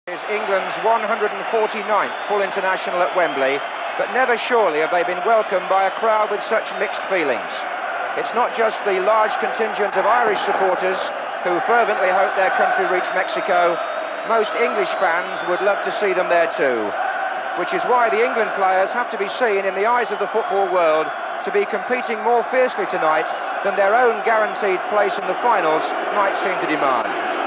Is England's 149th full international at Wembley, but never surely have they been welcomed by a crowd with such mixed feelings. It's not just the large contingent of Irish supporters who fervently hope their country reach Mexico. Most English fans would love to see them there too, which is why the England players have to be seen in the eyes of the football world to be competing more fiercely tonight than their own guaranteed place in the finals might seem to demand.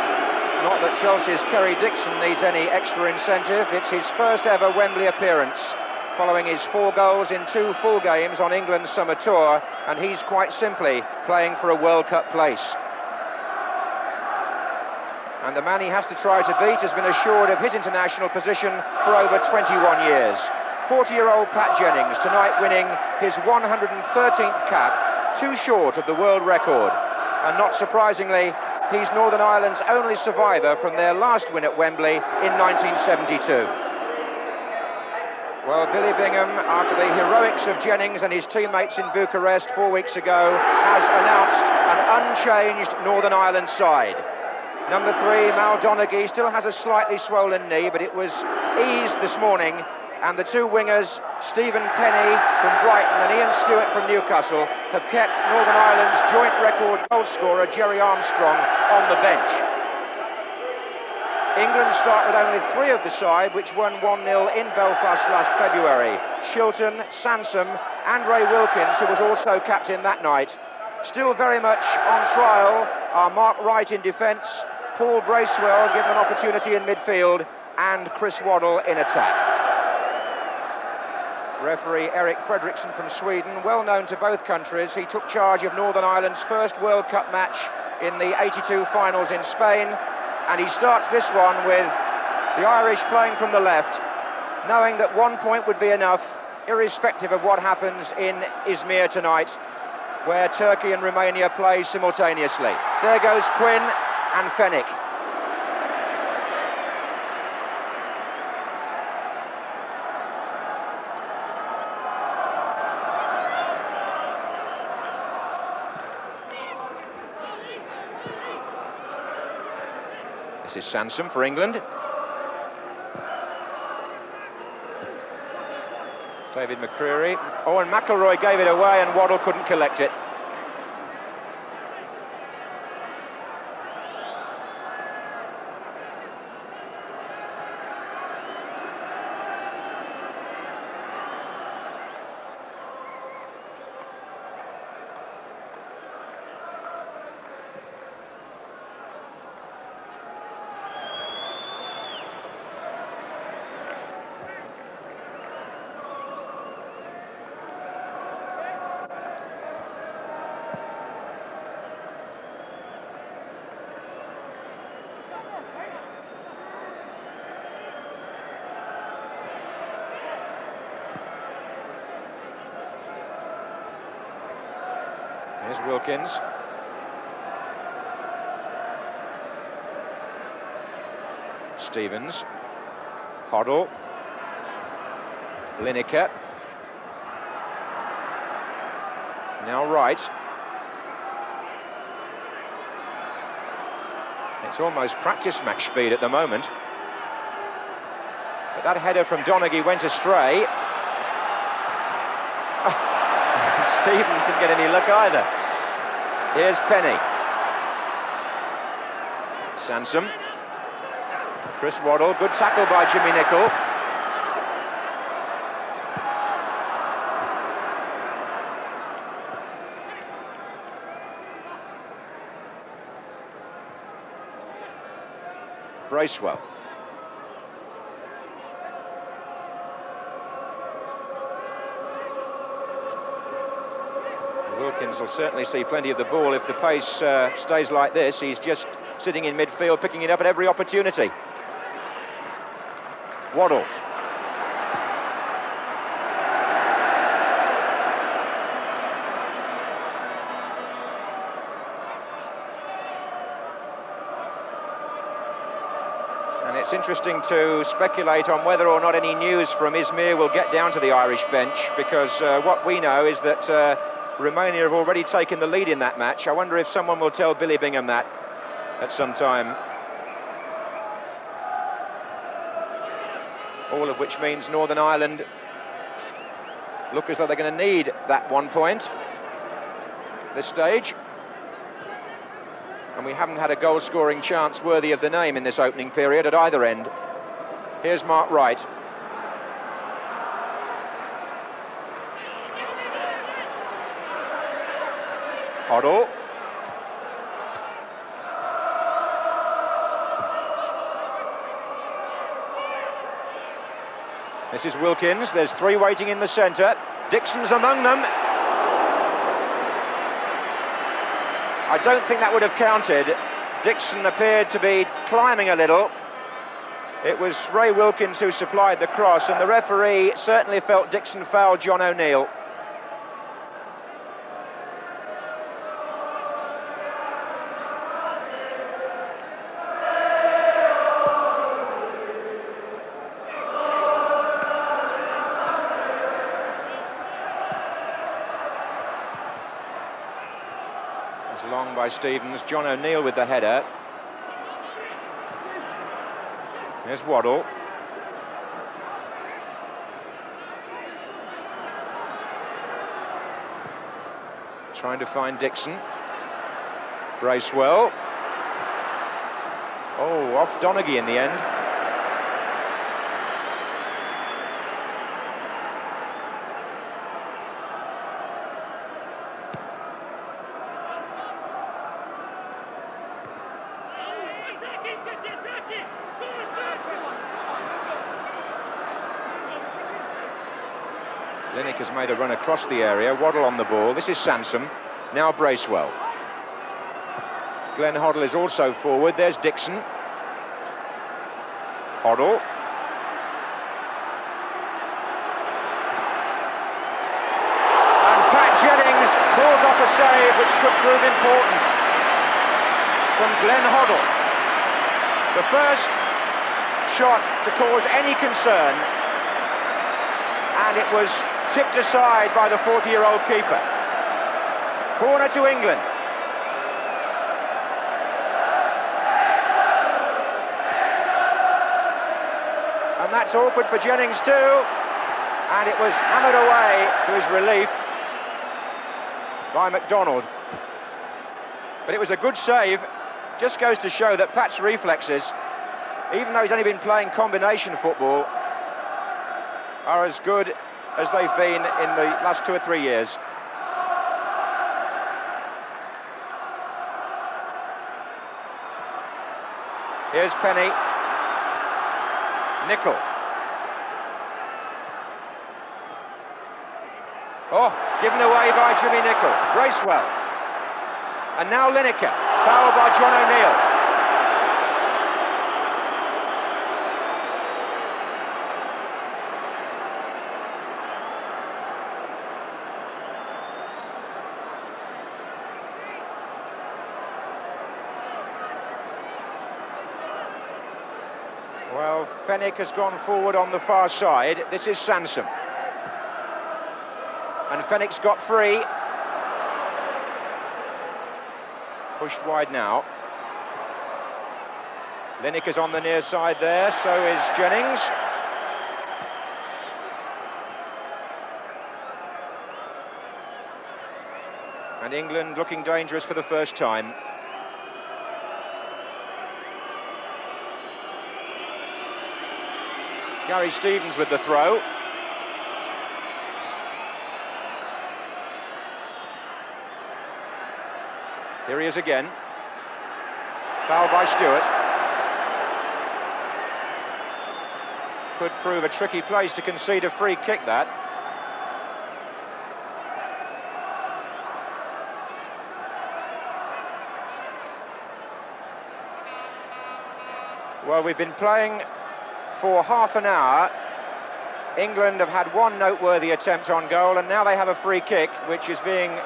Not that Chelsea's Kerry Dixon needs any extra incentive. It's his first ever Wembley appearance, following his 4 goals in 2 full games on England's summer tour, and he's quite simply playing for a World Cup place. And the man he has to try to beat has been assured of his international position for over 21 years. 40-year-old Pat Jennings tonight winning his 113th cap, 2 short of the world record. And not surprisingly, he's Northern Ireland's only survivor from their last win at Wembley in 1972. Well, Billy Bingham, after the heroics of Jennings and his teammates in Bucharest 4 weeks ago, has announced an unchanged Northern Ireland side. Number 3, Mal Donaghy, still has a slightly swollen knee, but it was eased this morning. And the 2 wingers, Stephen Penny from Brighton and Ian Stewart from Newcastle, have kept Northern Ireland's joint record goal scorer Gerry Armstrong on the bench. England start with only 3 of the side, which won 1-0 in Belfast last February. Shilton, Sansom and Ray Wilkins, who was also captain that night. Still very much on trial are Mark Wright in defence, Paul Bracewell given an opportunity in midfield, and Chris Waddle in attack. Referee Eric Fredriksson from Sweden, well known to both countries. He took charge of Northern Ireland's first World Cup match in the '82 finals in Spain, and he starts this one with the Irish playing from the left, knowing that 1 point would be enough, irrespective of what happens in Izmir tonight, where Turkey and Romania play simultaneously. There goes Quinn and Fenwick. This is Sansom for England. David McCreary. Oh, and McIlroy gave it away and Waddle couldn't collect it. Here's Wilkins. Stevens. Hoddle. Lineker. Now Wright. It's almost practice match speed at the moment. But that header from Donaghy went astray. Stevens didn't get any luck either. Here's Penny. Sansom. Chris Waddle, good tackle by Jimmy Nicholl. Bracewell. Wilkins will certainly see plenty of the ball if the pace stays like this. He's just sitting in midfield, picking it up at every opportunity. Waddle. And it's interesting to speculate on whether or not any news from Izmir will get down to the Irish bench, because what we know is that Romania have already taken the lead in that match. I wonder if someone will tell Billy Bingham that at some time. All of which means Northern Ireland look as though they're going to need that 1 point at this stage. And we haven't had a goal-scoring chance worthy of the name in this opening period at either end. Here's Mark Wright. Hoddle. This is Wilkins. There's three waiting in the centre. Dixon's among them. I don't think that would have counted. Dixon appeared to be climbing a little. It was Ray Wilkins who supplied the cross, and the referee certainly felt Dixon fouled John O'Neill. Long by Stevens, John O'Neill with the header. There's Waddle. Trying to find Dixon. Bracewell. Oh, off Donaghy in the end. Linnick has made a run across the area. Waddle on the ball. This is Sansom. Now Bracewell. Glenn Hoddle is also forward. There's Dixon. Hoddle. And Pat Jennings pulls off a save which could prove important from Glenn Hoddle. The first shot to cause any concern, and it was tipped aside by the 40-year-old keeper. Corner to England. And that's awkward for Jennings too. And it was hammered away to his relief by McDonald. But it was a good save. Just goes to show that Pat's reflexes, even though he's only been playing combination football, are as good as they've been in the last 2 or 3 years. Here's Penny. Nicol. Oh, given away by Jimmy Nicol. Bracewell. And now Lineker. Fouled by John O'Neill. Well, Fenwick has gone forward on the far side. This is Sansom. And Fenwick's got free. Pushed wide now. Lineker's on the near side there, so is Jennings. And England looking dangerous for the first time. Gary Stevens with the throw. Here he is again. Foul by Stewart. Could prove a tricky place to concede a free kick, that. Well, we've been playing for half an hour. England have had one noteworthy attempt on goal, and now they have a free kick, which is being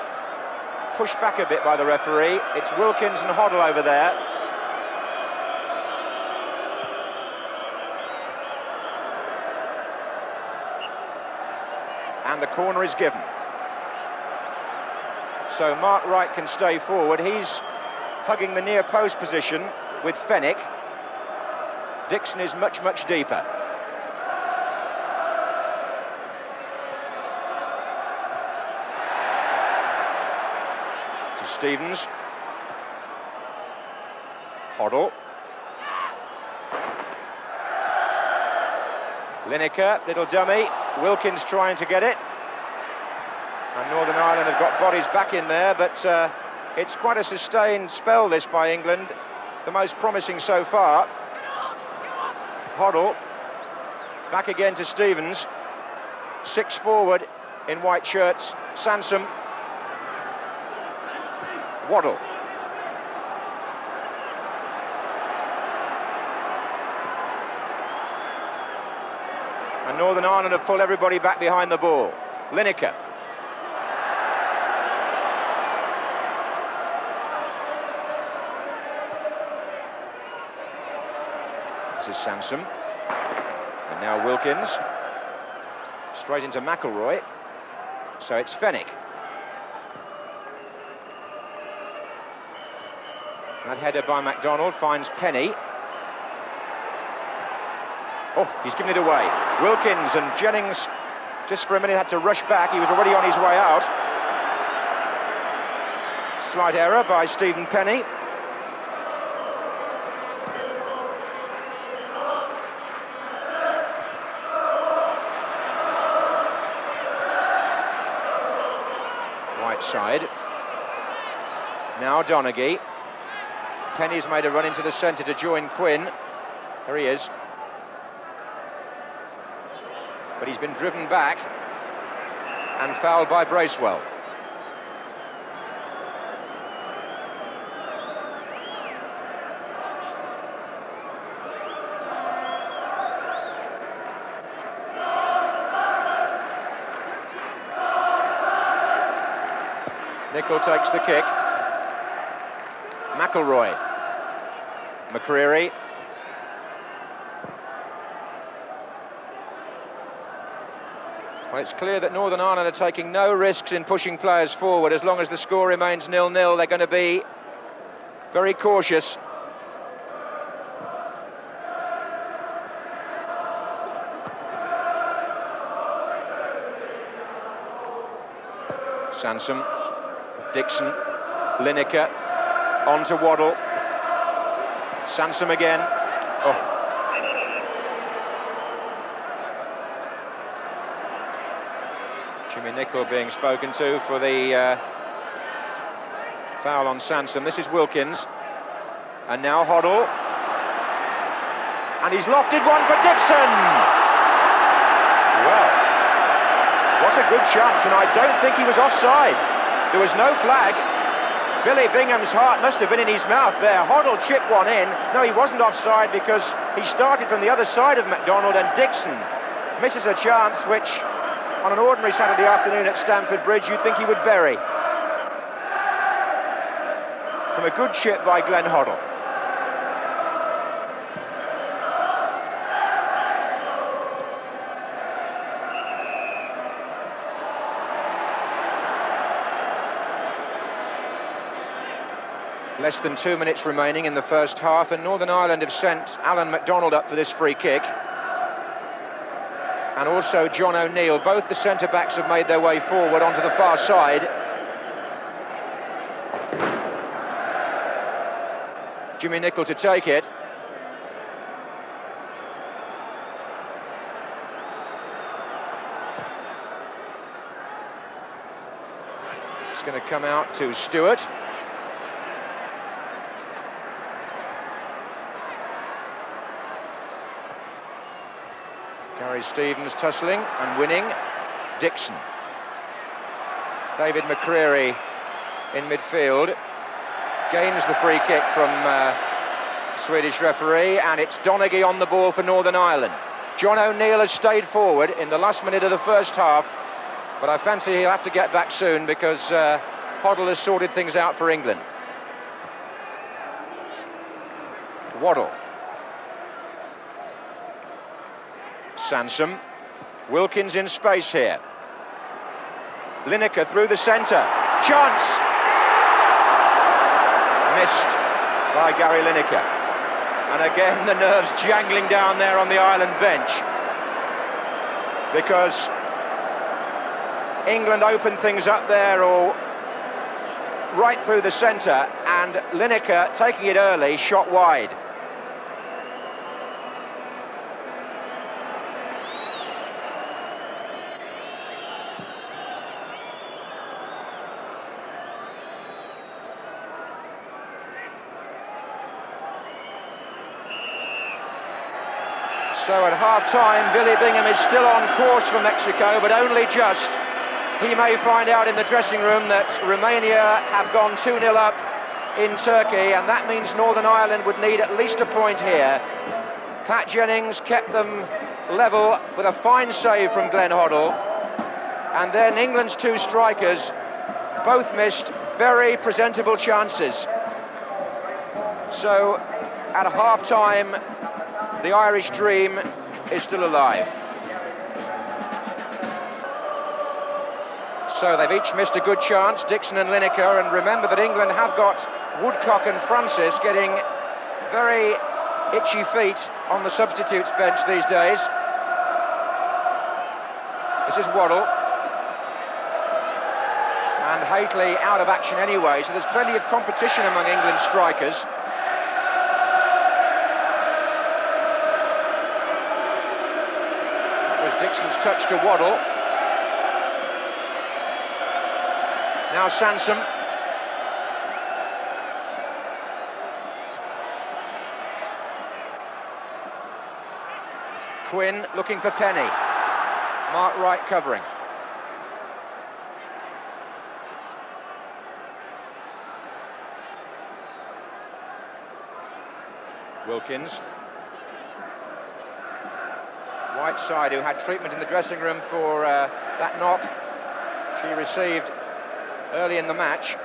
pushed back a bit by the referee. It's Wilkins and Hoddle over there. And the corner is given. So Mark Wright can stay forward. He's hugging the near post position with Fenwick. Dixon is much, much deeper. Stevens. Hoddle. Lineker, little dummy. Wilkins trying to get it. And Northern Ireland have got bodies back in there, but it's quite a sustained spell, this, by England. The most promising so far. Hoddle. Back again to Stevens. 6 forward in white shirts. Sansom. Waddle. And Northern Ireland have pulled everybody back behind the ball. Lineker. This is Sansom. And now Wilkins. Straight into McIlroy. So it's Fenwick. That header by McDonald finds Penny. Oh, he's given it away. Wilkins, and Jennings just for a minute had to rush back. He was already on his way out. Slight error by Stephen Penny. Right side. Now Donaghy. Penny's made a run into the centre to join Quinn. There he is. But he's been driven back and fouled by Bracewell. Nicol takes the kick. McIlroy. McCreary. Well, it's clear that Northern Ireland are taking no risks in pushing players forward. As long as the score remains 0-0, they're going to be very cautious. Sansom, Dixon, Lineker, on to Waddle. Sansom again. Oh. Jimmy Nicol being spoken to for the foul on Sansom. This is Wilkins. And now Hoddle. And he's lofted one for Dixon! Well, what a good chance, and I don't think he was offside. There was no flag. Billy Bingham's heart must have been in his mouth there. Hoddle chipped one in. No, he wasn't offside because he started from the other side of McDonald, and Dixon misses a chance which, on an ordinary Saturday afternoon at Stamford Bridge, you'd think he would bury. From a good chip by Glenn Hoddle. Less than 2 minutes remaining in the first half, and Northern Ireland have sent Alan McDonald up for this free kick. And also John O'Neill. Both the centre-backs have made their way forward onto the far side. Jimmy Nicol to take it. It's going to come out to Stewart. Gary Stevens tussling and winning. Dixon. David McCreary in midfield. Gains the free kick from Swedish referee, and it's Donaghy on the ball for Northern Ireland. John O'Neill has stayed forward in the last minute of the first half, but I fancy he'll have to get back soon because Hoddle has sorted things out for England. Waddle. Sansom. Wilkins in space here. Lineker through the centre. Chance! Missed by Gary Lineker. And again the nerves jangling down there on the Ireland bench, because England opened things up there, or right through the centre, and Lineker, taking it early, shot wide. So at half-time, Billy Bingham is still on course for Mexico, but only just. He may find out in the dressing room that Romania have gone 2-0 up in Turkey, and that means Northern Ireland would need at least a point here. Pat Jennings kept them level with a fine save from Glenn Hoddle, and then England's two strikers both missed very presentable chances. So at half-time, the Irish dream is still alive. So they've each missed a good chance, Dixon and Lineker, and remember that England have got Woodcock and Francis getting very itchy feet on the substitutes bench these days. This is Waddle. And Haitley out of action anyway, so there's plenty of competition among England's strikers. Dixon's touch to Waddle. Now Sansom. Quinn looking for Penny. Mark Wright covering. Wilkins. Whiteside, who had treatment in the dressing room for that knock she received early in the match.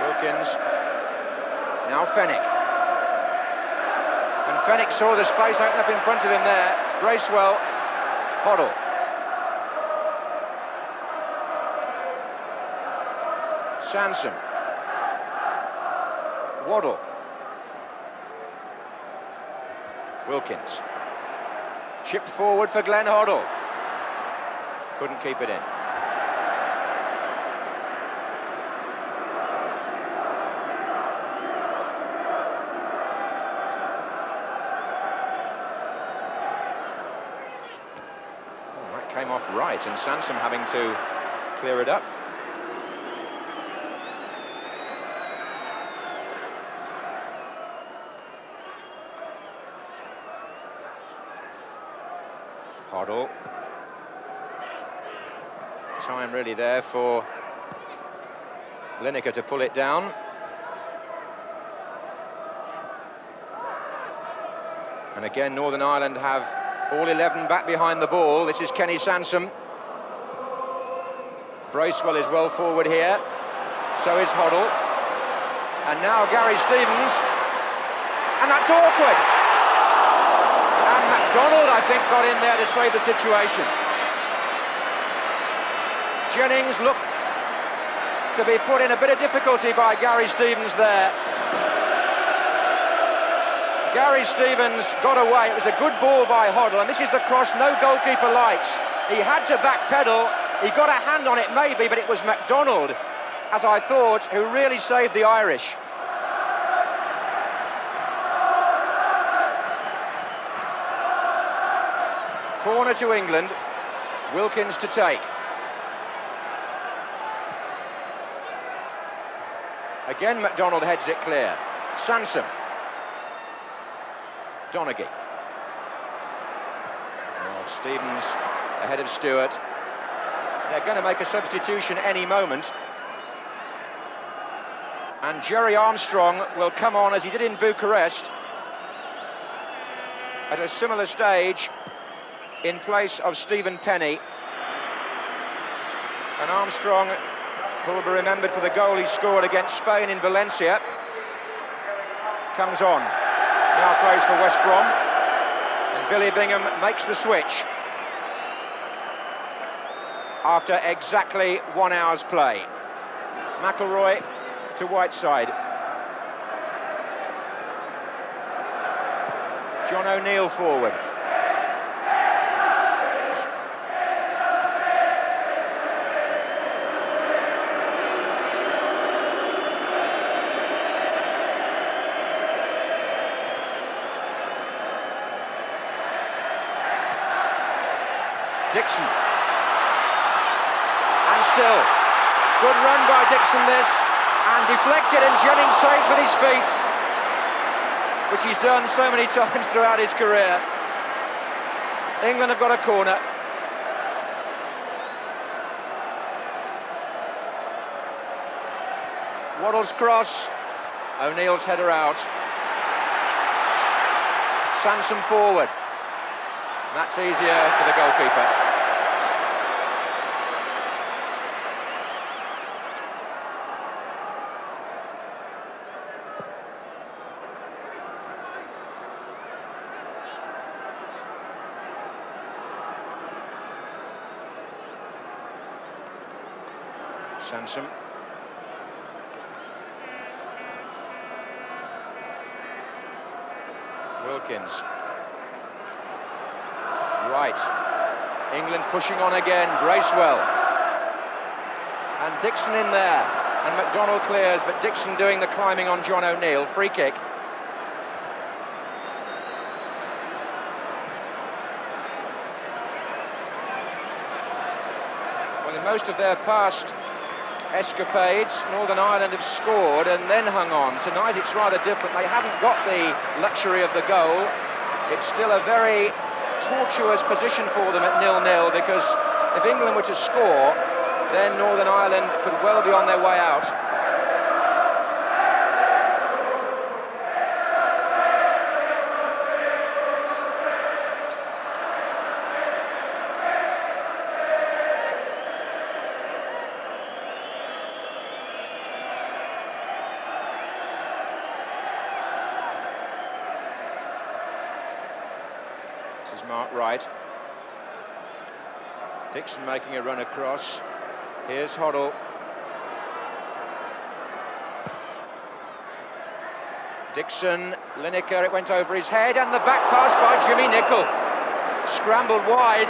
Wilkins, now Fenwick. And Fenwick saw the space open up in front of him there. Bracewell, Hoddle. Sansom. Waddle. Wilkins. Chipped forward for Glenn Hoddle. Couldn't keep it in. Oh, that came off right, and Sansom having to clear it up. Hoddle. Time really there for Lineker to pull it down. And again, Northern Ireland have all 11 back behind the ball. This is Kenny Sansom. Bracewell is well forward here. So is Hoddle. And now Gary Stevens. And that's awkward. McDonald, I think, got in there to save the situation. Jennings looked to be put in a bit of difficulty by Gary Stevens there. Gary Stevens got away. It was a good ball by Hoddle, and this is the cross no goalkeeper likes. He had to backpedal. He got a hand on it maybe, but it was McDonald, as I thought, who really saved the Irish. Corner to England, Wilkins to take. Again, McDonald heads it clear. Sansom. Donaghy. Oh, Stevens ahead of Stewart. They're going to make a substitution any moment. And Jerry Armstrong will come on, as he did in Bucharest, at a similar stage, in place of Stephen Penny. And Armstrong will be remembered for the goal he scored against Spain in Valencia. Comes on. Now plays for West Brom. And Billy Bingham makes the switch after exactly 1 hour's play. McIlroy to Whiteside. John O'Neill forward. Dixon. And still, good run by Dixon this, and deflected, and Jennings saved with his feet, which he's done so many times throughout his career. England have got a corner. Waddle's cross, O'Neill's header out. Sansom forward. That's easier for the goalkeeper. Sansom. Wilkins. Right. England pushing on again. Bracewell. And Dixon in there. And McDonald clears, but Dixon doing the climbing on John O'Neill. Free kick. Well, in most of their past escapades, Northern Ireland have scored and then hung on. Tonight it's rather different. They haven't got the luxury of the goal. It's still a very tortuous position for them at 0-0, because if England were to score, then Northern Ireland could well be on their way out. This is Mark Wright. Dixon making a run across. Here's Hoddle. Dixon, Lineker, it went over his head, and the back pass by Jimmy Nicholl. Scrambled wide.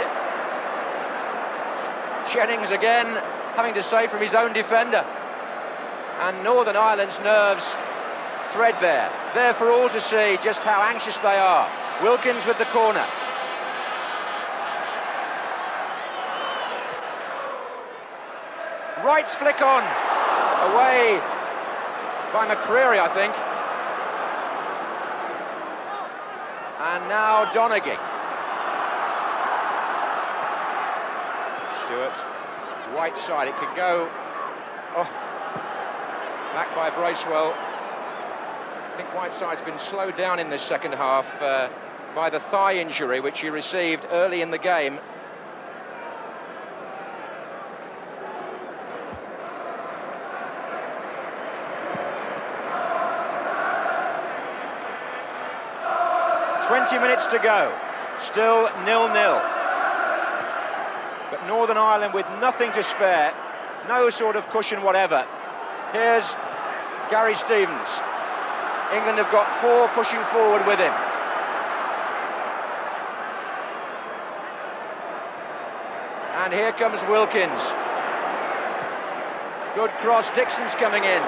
Jennings again having to save from his own defender. And Northern Ireland's nerves threadbare. There for all to see just how anxious they are. Wilkins with the corner. Wright's flick on. Away by McCreary, I think. And now Donaghy. Stewart, right side, it could go. Oh, back by Bracewell. I think Whiteside's been slowed down in this second half by the thigh injury which he received early in the game. Minutes to go, still 0-0. But Northern Ireland with nothing to spare, no sort of cushion whatever. Here's Gary Stevens. England have got 4 pushing forward with him. And here comes Wilkins. Good cross, Dixon's coming in.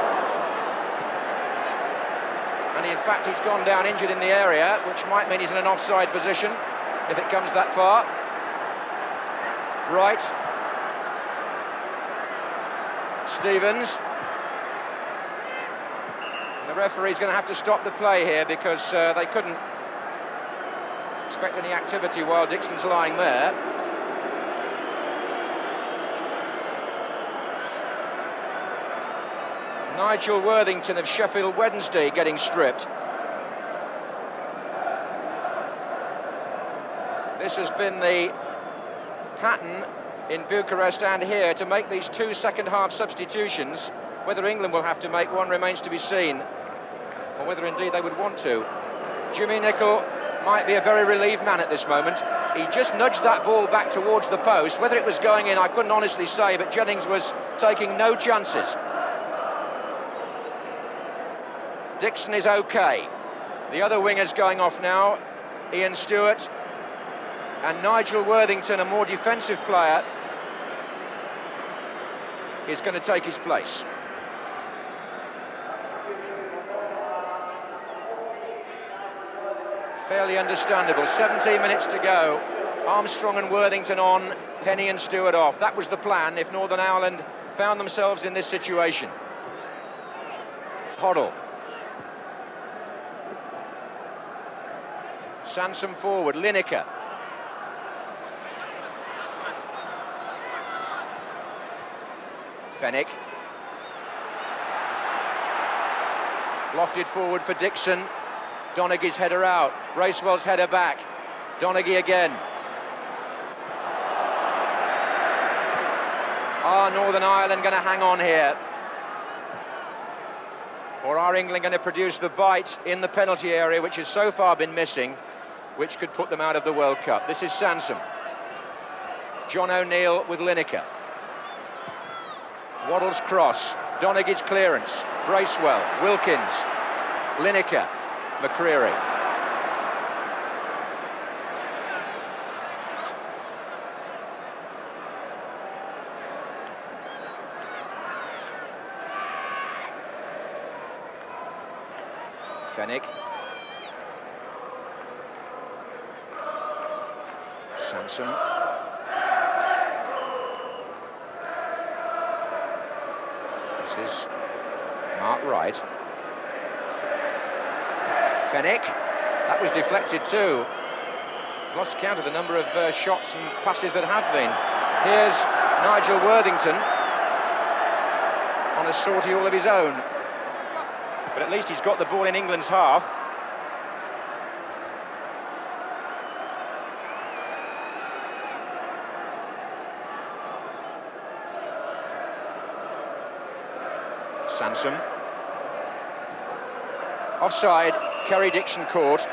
And in fact, he's gone down injured in the area, which might mean he's in an offside position, if it comes that far. Right. Stevens. And the referee's going to have to stop the play here, because they couldn't expect any activity while Dixon's lying there. Nigel Worthington of Sheffield Wednesday getting stripped. This has been the pattern in Bucharest and here to make these 2 second-half substitutions. Whether England will have to make one remains to be seen, or whether indeed they would want to. Jimmy Nicholl might be a very relieved man at this moment. He just nudged that ball back towards the post. Whether it was going in, I couldn't honestly say, but Jennings was taking no chances. Dixon is okay. The other wingers going off now. Ian Stewart and Nigel Worthington, a more defensive player, is going to take his place. Fairly understandable. 17 minutes to go. Armstrong and Worthington on, Penny and Stewart off. That was the plan if Northern Ireland found themselves in this situation. Hoddle. Sansom forward, Lineker. Fenwick. Lofted forward for Dixon. Donaghy's header out. Bracewell's header back. Donaghy again. Are Northern Ireland going to hang on here? Or are England going to produce the bite in the penalty area, which has so far been missing, which could put them out of the World Cup? This is Sansom. John O'Neill with Lineker. Waddle's cross. Donaghy's clearance. Bracewell. Wilkins. Lineker. McCreary. Fenwick. Sansom. This is Mark Wright. Fenwick. That was deflected too. Lost count of the number of shots and passes that have been. Here's Nigel Worthington on a sortie all of his own. But at least he's got the ball in England's half. Sansom. Offside, Kerry Dixon caught.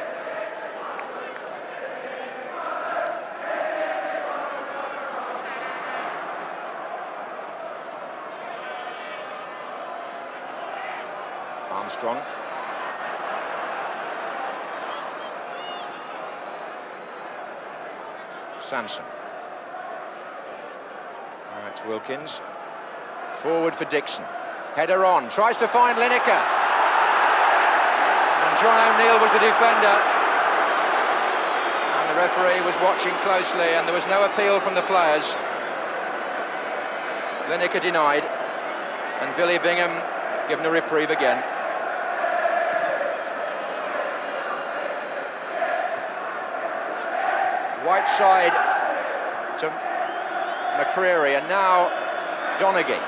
Armstrong. Sansom. That's Wilkins. Forward for Dixon. Header on, tries to find Lineker. And John O'Neill was the defender. And the referee was watching closely, and there was no appeal from the players. Lineker denied, and Billy Bingham given a reprieve again. White side to McCreary, and now Donaghy.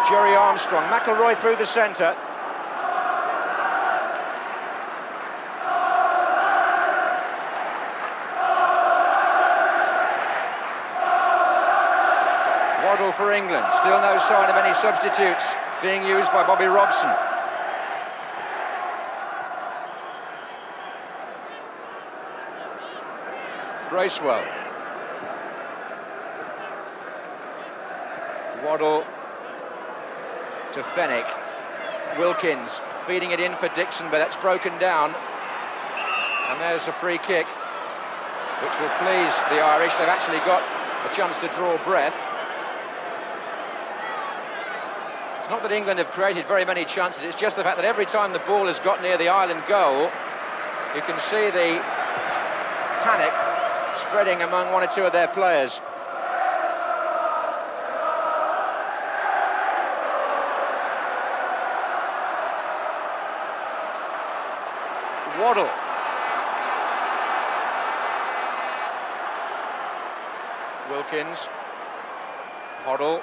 Jerry Armstrong, McIlroy through the centre. Waddle for England, still no sign of any substitutes being used by Bobby Robson. Bracewell. Waddle to Fenwick. Wilkins feeding it in for Dixon, but that's broken down. And there's a free kick, which will please the Irish. They've actually got a chance to draw breath. It's not that England have created very many chances, it's just the fact that every time the ball has got near the Ireland goal, you can see the panic spreading among one or two of their players. Waddle. Wilkins. Hoddle.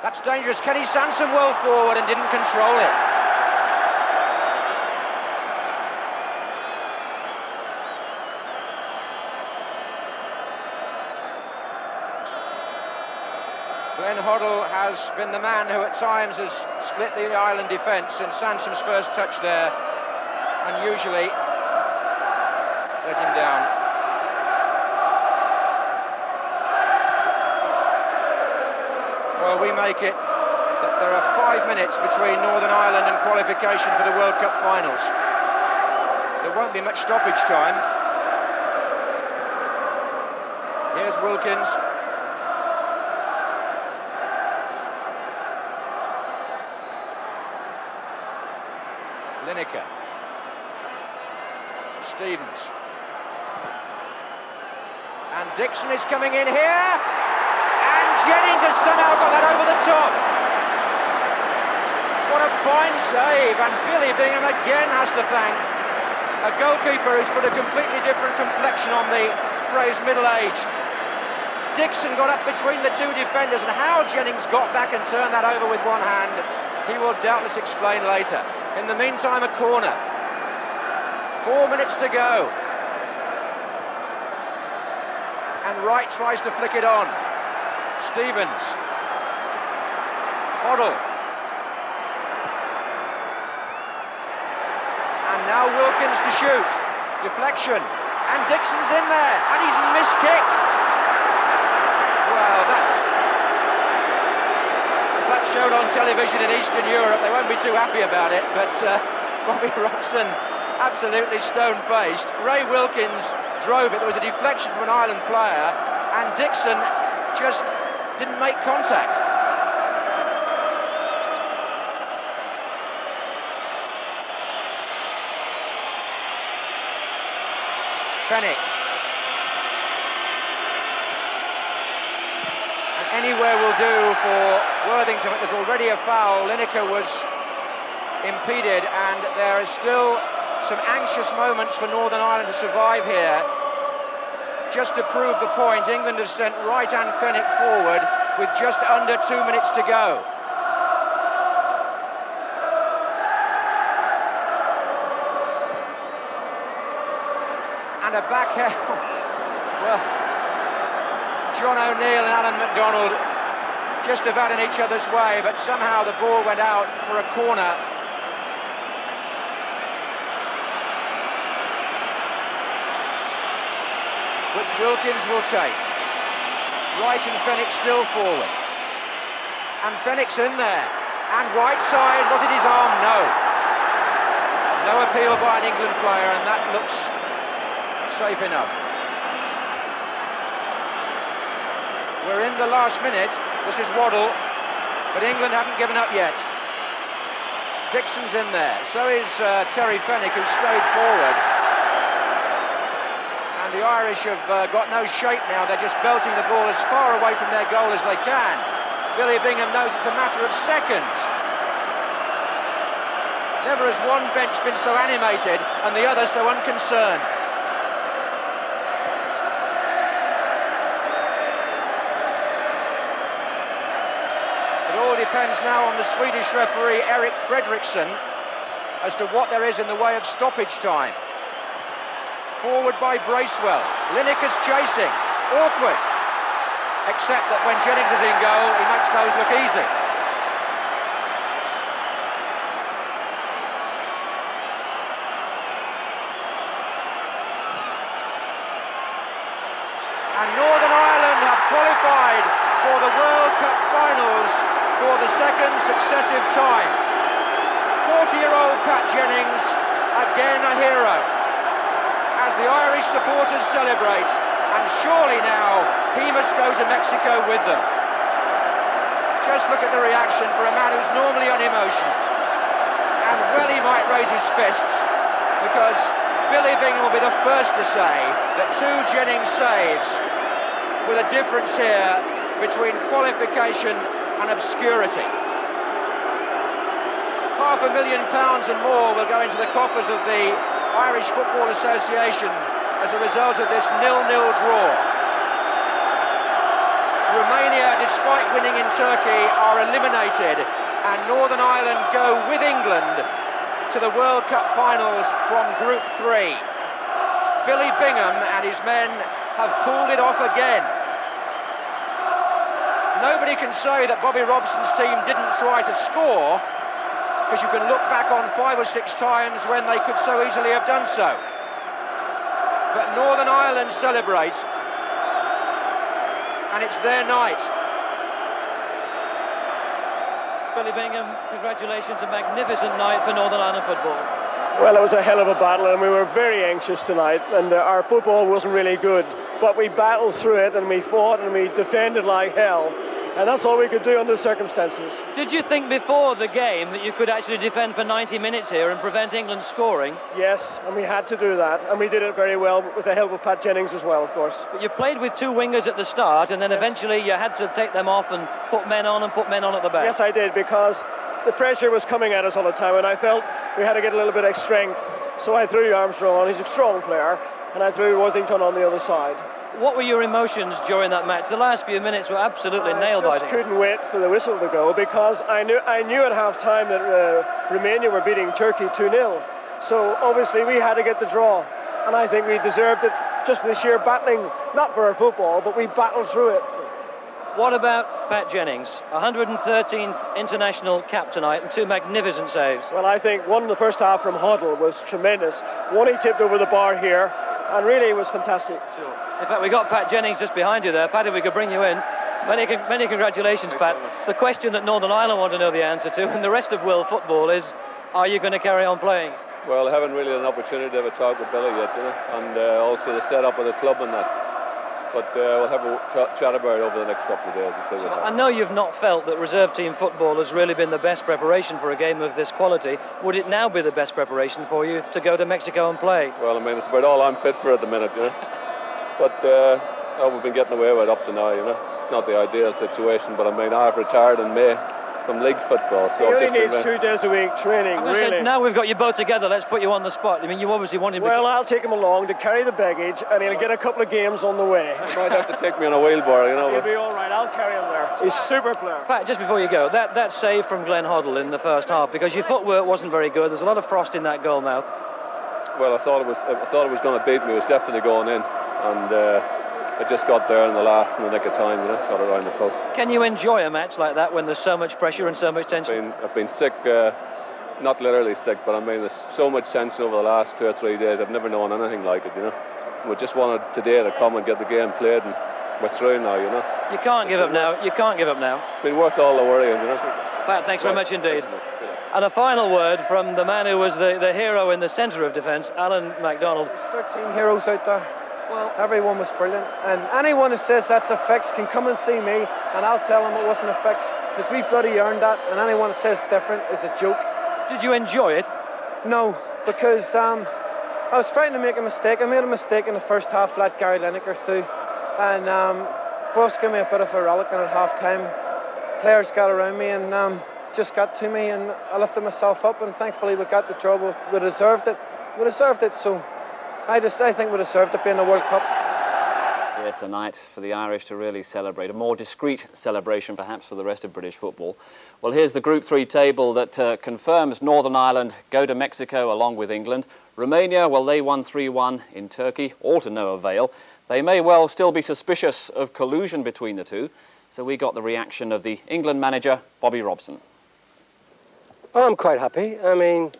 That's dangerous. Kenny Sansom well forward and didn't control it. Glenn Hoddle has been the man who at times has split the Ireland defence, and Sansom's first touch there unusually let him down. Well, we make it that there are 5 minutes between Northern Ireland and qualification for the World Cup finals. There won't be much stoppage time. Here's Wilkins. Lineker. Stevens. And Dixon is coming in here. And Jennings has somehow got that over the top. What a fine save. And Billy Bingham again has to thank a goalkeeper who's put a completely different complexion on the phrase middle-aged. Dixon got up between the two defenders, and how Jennings got back and turned that over with one hand, he will doubtless explain later. In the meantime, a corner. 4 minutes to go. And Wright tries to flick it on. Stevens. Hoddle. And now Wilkins to shoot. Deflection. And Dixon's in there. And he's miskicked. Well, if that showed on television in Eastern Europe, they won't be too happy about it. But Bobby Robson absolutely stone-faced. Ray Wilkins drove it. There was a deflection from an Ireland player, and Dixon just didn't make contact. Fenwick. And anywhere will do for Worthington, but there's already a foul. Lineker was impeded, and there is still some anxious moments for Northern Ireland to survive here. Just to prove the point, England have sent Wright and Fenwick forward with just under 2 minutes to go. And a backhand. Well, John O'Neill and Alan McDonald just about in each other's way, but somehow the ball went out for a corner. Which Wilkins will take. Wright and Fenwick still forward. And Fenwick's in there. And right side, was it his arm? No. No appeal by an England player, and that looks safe enough. We're in the last minute. This is Waddle, but England haven't given up yet. Dixon's in there. So is Terry Fenwick, who stayed forward. And the Irish have got no shape now. They're just belting the ball as far away from their goal as they can. Billy Bingham knows it's a matter of seconds. Never has one bench been so animated and the other so unconcerned. It all depends now on the Swedish referee Erik Fredriksson as to what there is in the way of stoppage time. Forward by Bracewell. Lineker's chasing. Awkward. Except that when Jennings is in goal, he makes those look easy. And Northern Ireland have qualified for the World Cup finals for the second successive time. 40-year-old Pat Jennings, again a hero. As the Irish supporters celebrate, and surely now he must go to Mexico with them. Just look at the reaction for a man who's normally unemotional. And well, he might raise his fists, because Billy Bingham will be the first to say that two Jennings saves with a difference here between qualification and obscurity. £500,000 and more will go into the coffers of the Irish Football Association as a result of this 0-0 draw. Romania, despite winning in Turkey, are eliminated, and Northern Ireland go with England to the World Cup finals from Group 3. Billy Bingham and his men have pulled it off again. Nobody can say that Bobby Robson's team didn't try to score, because you can look back on 5 or 6 times when they could so easily have done so. But Northern Ireland celebrate, and it's their night. Billy Bingham, congratulations, a magnificent night for Northern Ireland football. Well, it was a hell of a battle, and we were very anxious tonight, and our football wasn't really good. but we battled through it and we fought and we defended like hell. And that's all we could do under the circumstances. Did you think before the game that you could actually defend for 90 minutes here and prevent England scoring? Yes, and we had to do that, and we did it very well with the help of Pat Jennings as well, of course. But you played with two wingers at the start, and then eventually you had to take them off and put men on at the back. Yes, I did, because the pressure was coming at us all the time, and I felt we had to get a little bit of strength. So I threw Armstrong on, he's a strong player, and I threw Worthington on the other side. What were your emotions during that match? The last few minutes were absolutely nail-biting. I just couldn't wait for the whistle to go, because I knew at half-time that Romania were beating Turkey 2-0. So obviously we had to get the draw, and I think we deserved it just for the sheer battling, not for our football, but we battled through it. What about Pat Jennings? 113th international cap tonight and two magnificent saves. Well, I think one in the first half from Hoddle was tremendous. One he tipped over the bar here, and really it was fantastic. Sure. In fact, we got Pat Jennings just behind you there. Paddy, we could bring you in. Many congratulations, Pat. The question that Northern Ireland want to know the answer to, and the rest of world football, is: are you going to carry on playing? Well, I haven't really had an opportunity to have a talk with Billy yet, and also the setup of the club and that. But we'll have a chat about it over the next couple of days. So I know you've not felt that reserve team football has really been the best preparation for a game of this quality. Would it now be the best preparation for you to go to Mexico and play? Well, I mean, it's about all I'm fit for at the minute, But we've been getting away with it up to now, It's not the ideal situation, but I mean, I've retired in May from league football, so he only needs 2 days a week training, really. Now we've got you both together, let's put you on the spot. I mean, you obviously want him to... Well, I'll take him along to carry the baggage, and he'll get a couple of games on the way. You might have to take me on a wheelbarrow, He'll be all right, I'll carry him there. He's a super player. Pat, just before you go, that save from Glenn Hoddle in the first half, because your footwork wasn't very good, there's a lot of frost in that goal mouth. Well, I thought it was going to beat me. It was definitely going in, and I just got there in the nick of time, got it around the post. Can you enjoy a match like that when there's so much pressure and so much tension? I've been sick, not literally sick, but I mean there's so much tension over the last 2 or 3 days. I've never known anything like it, We just wanted today to come and get the game played, and we're through now, You can't give up now. You can't give up now. It's been worth all the worrying, Pat, thanks very much indeed. And a final word from the man who was the hero in the centre of defence, Alan McDonald. There's 13 heroes out there. Well, everyone was brilliant, and anyone who says that's a fix can come and see me, and I'll tell them it wasn't a fix, because we bloody earned that, and anyone who says different is a joke. Did you enjoy it? No, because I was frightened to make a mistake. I made a mistake in the first half, let Gary Lineker through, and boss gave me a bit of a rollicking at half-time. Players got around me and just got to me, and I lifted myself up, and thankfully we got the draw. We deserved it. We deserved it, so I think we deserved it being the World Cup. Yes, a night for the Irish to really celebrate, a more discreet celebration perhaps for the rest of British football. Well, here's the Group 3 table that confirms Northern Ireland go to Mexico along with England. Romania, well, they won 3-1 in Turkey, all to no avail. They may well still be suspicious of collusion between the two, so we got the reaction of the England manager, Bobby Robson. I'm quite happy. I mean,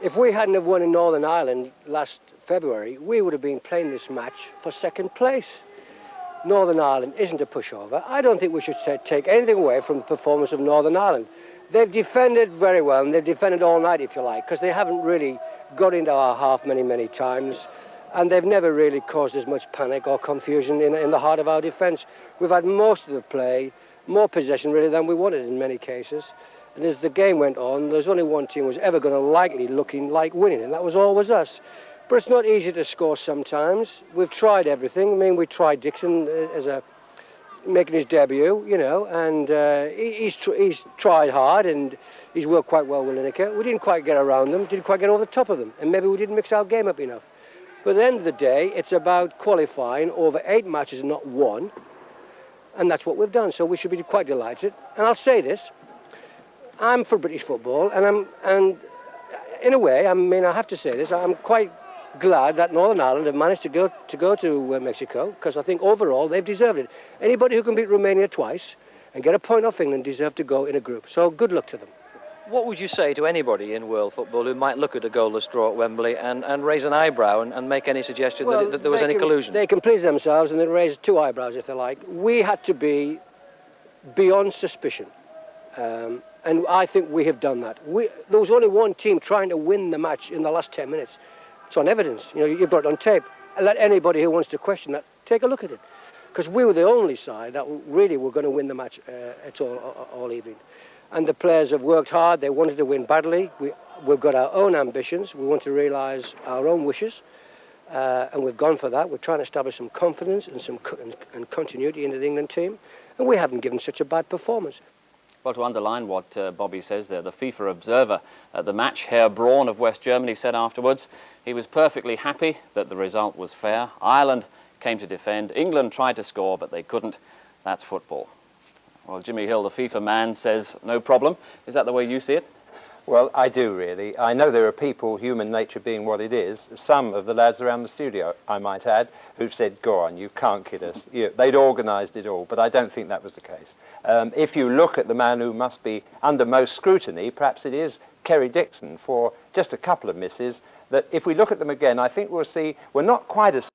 if we hadn't have won in Northern Ireland last February, we would have been playing this match for second place. Northern Ireland isn't a pushover. I don't think we should take anything away from the performance of Northern Ireland. They've defended very well, and they've defended all night, if you like, because they haven't really got into our half many times, and they've never really caused as much panic or confusion in the heart of our defence. We've had most of the play, more possession really than we wanted in many cases. And as the game went on, there's only one team who was ever going to likely looking like winning, and that was always us. But it's not easy to score sometimes. We've tried everything. I mean, we tried Dixon making his debut, and he's tried hard, and he's worked quite well with Lineker. We didn't quite get around them, didn't quite get over the top of them, and maybe we didn't mix our game up enough. But at the end of the day, it's about qualifying over 8 matches, not 1, and that's what we've done. So we should be quite delighted. And I'll say this: I'm for British football, and in a way, I mean, I have to say this: I'm quite glad that Northern Ireland have managed to go to Mexico, because I think overall they've deserved it. Anybody who can beat Romania twice and get a point off England deserve to go in a group. So good luck to them. What would you say to anybody in world football who might look at a goalless draw at Wembley and raise an eyebrow and make any suggestion that there was any collusion? They can please themselves and they raise 2 eyebrows if they like. We had to be beyond suspicion. And I think we have done that. There was only one team trying to win the match in the last 10 minutes. It's on evidence. You brought it on tape. let anybody who wants to question that take a look at it, because we were the only side that really were going to win the match at all evening. And the players have worked hard. They wanted to win badly. We've got our own ambitions. We want to realise our own wishes, and we've gone for that. We're trying to establish some confidence and some continuity into the England team, and we haven't given such a bad performance. Well, to underline what Bobby says there, the FIFA observer at the match, Herr Braun of West Germany, said afterwards he was perfectly happy that the result was fair. Ireland came to defend. England tried to score, but they couldn't. That's football. Well, Jimmy Hill, the FIFA man, says no problem. Is that the way you see it? Well, I do really. I know there are people, human nature being what it is, some of the lads around the studio, I might add, who've said, go on, you can't kid us. They'd organised it all, but I don't think that was the case. If you look at the man who must be under most scrutiny, perhaps it is Kerry Dixon for just a couple of misses, that if we look at them again, I think we'll see we're not quite as